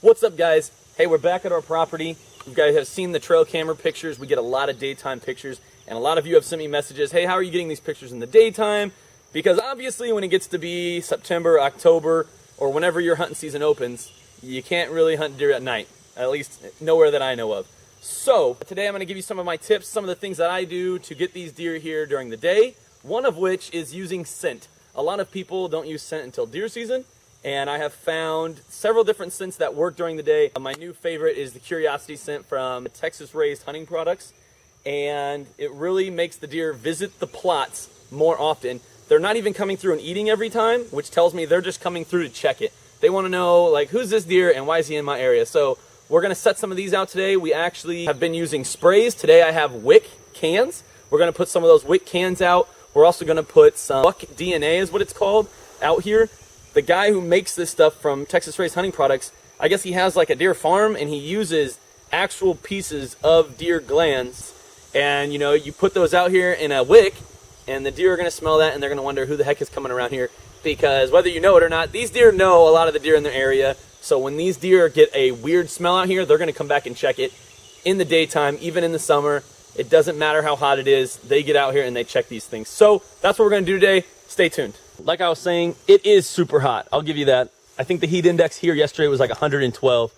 What's up, guys? Hey, we're back at our property. You guys have seen the trail camera pictures. We get a lot of daytime pictures, and a lot of you have sent me messages, hey, how are you getting these pictures in the daytime? Because obviously when it gets to be September, October, or whenever your hunting season opens, you can't really hunt deer at night, at least nowhere that I know of. So today I'm going to give you some of my tips, some of the things that I do to get these deer here during the day, one of which is using scent. A lot of people don't use scent until deer season, and I have found several different scents that work during the day. My new favorite is the Curiosity scent from Texas Raised Hunting Products, and it really makes the deer visit the plots more often. They're not even coming through and eating every time, which tells me they're just coming through to check it. They want to know, like, who's this deer and why is he in my area? So we're going to set some of these out today. We actually have been using sprays. Today I have wick cans. We're going to put some of those wick cans out. We're also going to put some buck DNA is what it's called out here. The guy who makes this stuff from Texas Raised Hunting Products, I guess he has like a deer farm and he uses actual pieces of deer glands. And you know, you put those out here in a wick and the deer are going to smell that and they're going to wonder who the heck is coming around here. Because whether you know it or not, these deer know a lot of the deer in their area. So when these deer get a weird smell out here, they're going to come back and check it in the daytime, even in the summer. It doesn't matter how hot it is. They get out here and they check these things. So that's what we're going to do today. Stay tuned. Like I was saying, it is super hot. I'll give you that. I think the heat index here yesterday was like 112.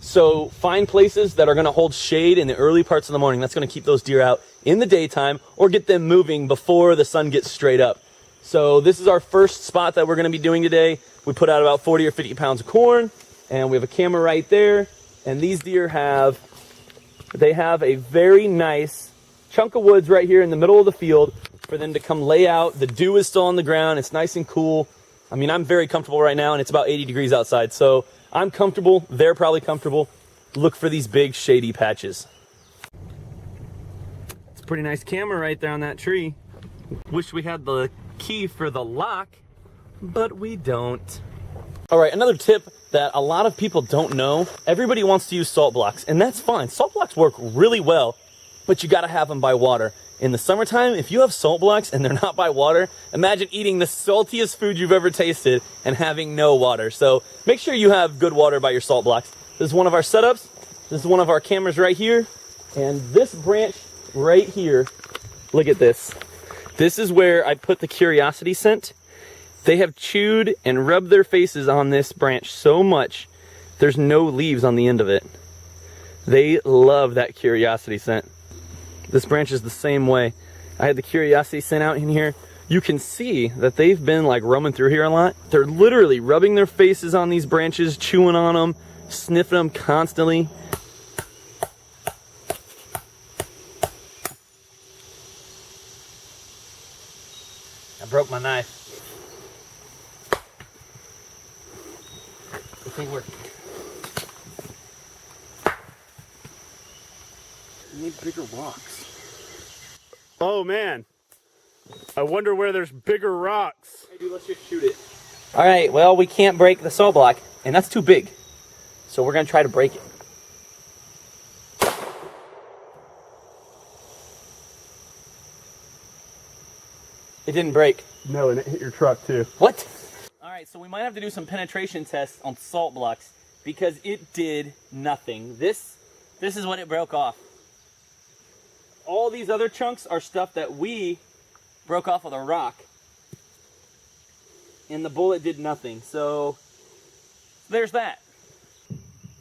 So find places that are going to hold shade in the early parts of the morning. That's going to keep those deer out in the daytime or get them moving before the sun gets straight up. So this is our first spot that we're going to be doing today. We put out about 40 or 50 pounds of corn, and we have a camera right there. And these deer have a very nice chunk of woods right here in the middle of the field for them to come lay out. The dew is still on the ground. It's nice and cool. I mean, I'm very comfortable right now, and it's about 80 degrees outside. So I'm comfortable. They're probably comfortable. Look for these big shady patches. It's a pretty nice camera right there on that tree. Wish we had the key for the lock, but we don't. All right, another tip that a lot of people don't know. Everybody wants to use salt blocks, and that's fine. Salt blocks work really well, but you got to have them by water. In the summertime, if you have salt blocks and they're not by water, imagine eating the saltiest food you've ever tasted and having no water. So make sure you have good water by your salt blocks. This is one of our setups. This is one of our cameras right here. And this branch right here, look at this. This is where I put the Curiosity scent. They have chewed and rubbed their faces on this branch so much, there's no leaves on the end of it. They love that Curiosity scent. This branch is the same way. I had the Curiosity scent out in here. You can see that they've been like roaming through here a lot. They're literally rubbing their faces on these branches, chewing on them, sniffing them constantly. I broke my knife. This thing worked. You need bigger rocks. Oh man, I wonder where there's bigger rocks. Hey dude, let's just shoot it. All right, well, we can't break the salt block, and that's too big. So we're gonna try to break it. It didn't break. No, and it hit your truck too. What? All right, so we might have to do some penetration tests on salt blocks because it did nothing. This is what it broke off. All these other chunks are stuff that we broke off with a rock. And the bullet did nothing. So there's that.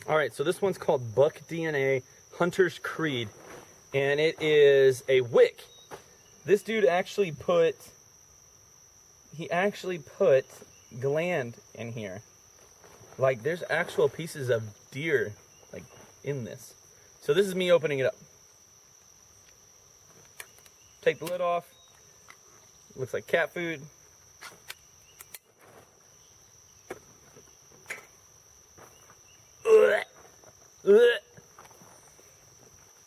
All right, so this one's called Buck DNA Hunter's Creed. And it is a wick. This dude actually put gland in here. Like there's actual pieces of deer like in this. So this is me opening it up. Take the lid off. Looks like cat food.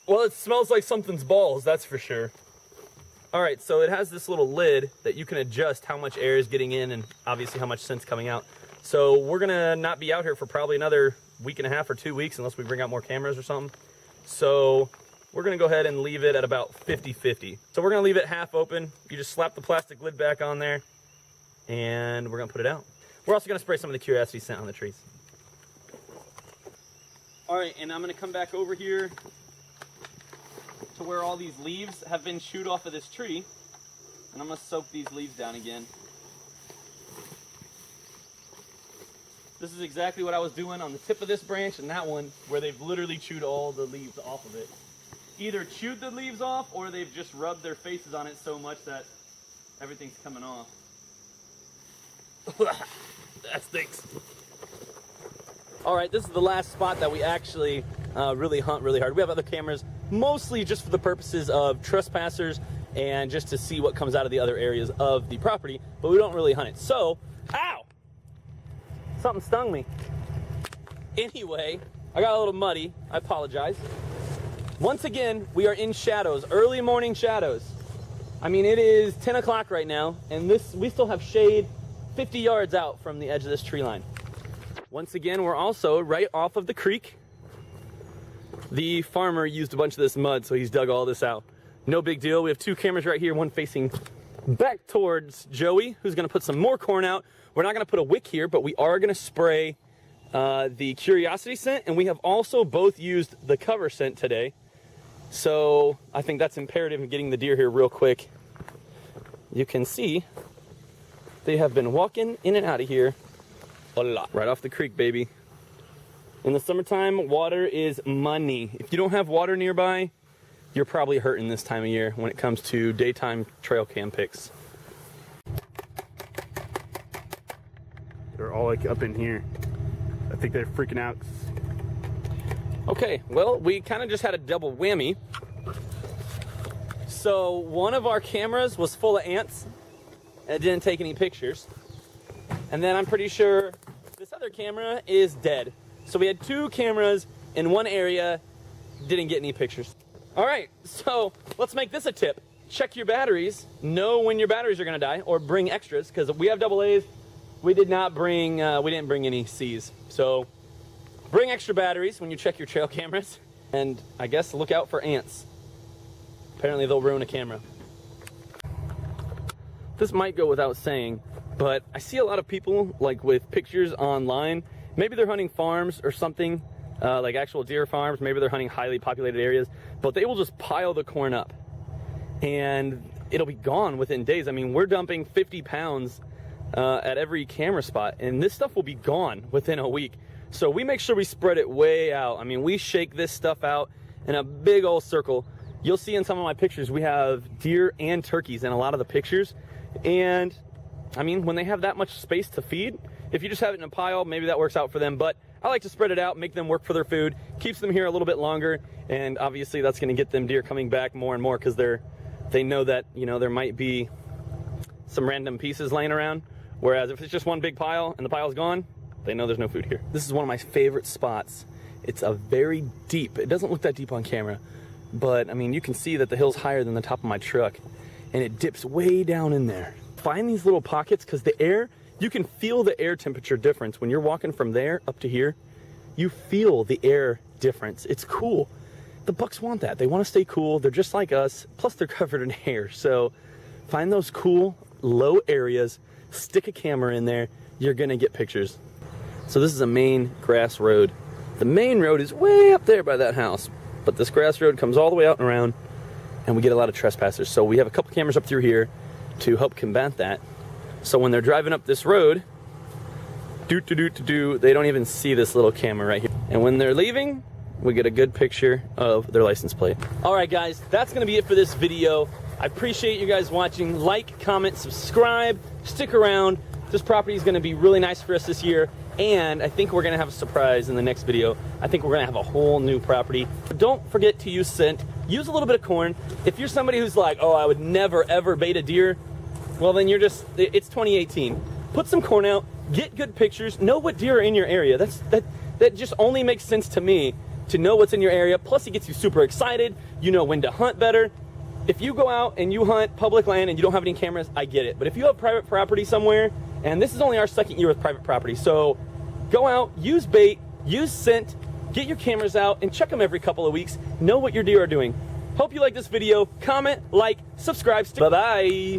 Well, it smells like something's balls, that's for sure. All right, so it has this little lid that you can adjust how much air is getting in and obviously how much scent's coming out. So we're gonna not be out here for probably another week and a half or 2 weeks unless we bring out more cameras or something. So we're gonna go ahead and leave it at about 50-50. So we're gonna leave it half open. You just slap the plastic lid back on there and we're gonna put it out. We're also gonna spray some of the Curiosity scent on the trees. All right, and I'm gonna come back over here to where all these leaves have been chewed off of this tree, and I'm gonna soak these leaves down again. This is exactly what I was doing on the tip of this branch and that one, where they've literally chewed all the leaves off of it. Either chewed the leaves off, or they've just rubbed their faces on it so much that everything's coming off. That stinks. All right, this is the last spot that we actually really hunt really hard. We have other cameras, mostly just for the purposes of trespassers and just to see what comes out of the other areas of the property, but we don't really hunt it. So, ow! Something stung me. Anyway, I got a little muddy. I apologize. Once again, we are in shadows, early morning shadows. I mean, it is 10 o'clock right now, and we still have shade 50 yards out from the edge of this tree line. Once again, we're also right off of the creek. The farmer used a bunch of this mud, so he's dug all this out. No big deal. We have two cameras right here, one facing back towards Joey, who's gonna put some more corn out. We're not gonna put a wick here, but we are gonna spray the Curiosity scent, and we have also both used the cover scent today. So I think that's imperative in getting the deer here real quick. You can see they have been walking in and out of here a lot. Right off the creek, baby. In the summertime, water is money. If you don't have water nearby, you're probably hurting this time of year when it comes to daytime trail cam pics. They're all like up in here. I think they're freaking out. Okay, well, we kind of just had a double whammy. So one of our cameras was full of ants and it didn't take any pictures. And then I'm pretty sure this other camera is dead. So we had two cameras in one area, didn't get any pictures. All right, so let's make this a tip. Check your batteries, know when your batteries are gonna die, or bring extras, because we have AA's. We didn't bring any C's. So bring extra batteries when you check your trail cameras, and I guess look out for ants. Apparently they'll ruin a camera. This might go without saying, but I see a lot of people like with pictures online. Maybe they're hunting farms or something, like actual deer farms. Maybe they're hunting highly populated areas, but they will just pile the corn up and it'll be gone within days. I mean, we're dumping 50 pounds at every camera spot, and this stuff will be gone within a week. So we make sure we spread it way out. I mean, we shake this stuff out in a big old circle. You'll see in some of my pictures, we have deer and turkeys in a lot of the pictures. And I mean, when they have that much space to feed, if you just have it in a pile, maybe that works out for them. But I like to spread it out, make them work for their food, keeps them here a little bit longer. And obviously that's gonna get them deer coming back more and more, because they know that, you know, there might be some random pieces laying around. Whereas if it's just one big pile and the pile's gone, they know there's no food here. This is one of my favorite spots. It's a very deep, it doesn't look that deep on camera, but I mean, you can see that the hill's higher than the top of my truck, and it dips way down in there. Find these little pockets, because the air, you can feel the air temperature difference. When you're walking from there up to here, you feel the air difference. It's cool. The bucks want that. They want to stay cool. They're just like us, plus they're covered in hair. So find those cool, low areas, stick a camera in there, you're gonna get pictures. So this is a main grass road. The main road is way up there by that house, but this grass road comes all the way out and around, and we get a lot of trespassers. So we have a couple cameras up through here to help combat that. So when they're driving up this road, they don't even see this little camera right here. And when they're leaving, we get a good picture of their license plate. All right, guys, that's gonna be it for this video. I appreciate you guys watching. Like, comment, subscribe, stick around. This property is gonna be really nice for us this year, and I think we're gonna have a surprise in the next video. I think we're gonna have a whole new property. Don't forget to use scent. Use a little bit of corn. If you're somebody who's like, oh, I would never ever bait a deer, well then it's 2018. Put some corn out, get good pictures, know what deer are in your area. That just only makes sense to me, to know what's in your area. Plus it gets you super excited. You know when to hunt better. If you go out and you hunt public land and you don't have any cameras, I get it. But if you have private property somewhere, and this is only our second year with private property, so go out, use bait, use scent, get your cameras out, and check them every couple of weeks. Know what your deer are doing. Hope you like this video. Comment, like, subscribe. Bye-bye.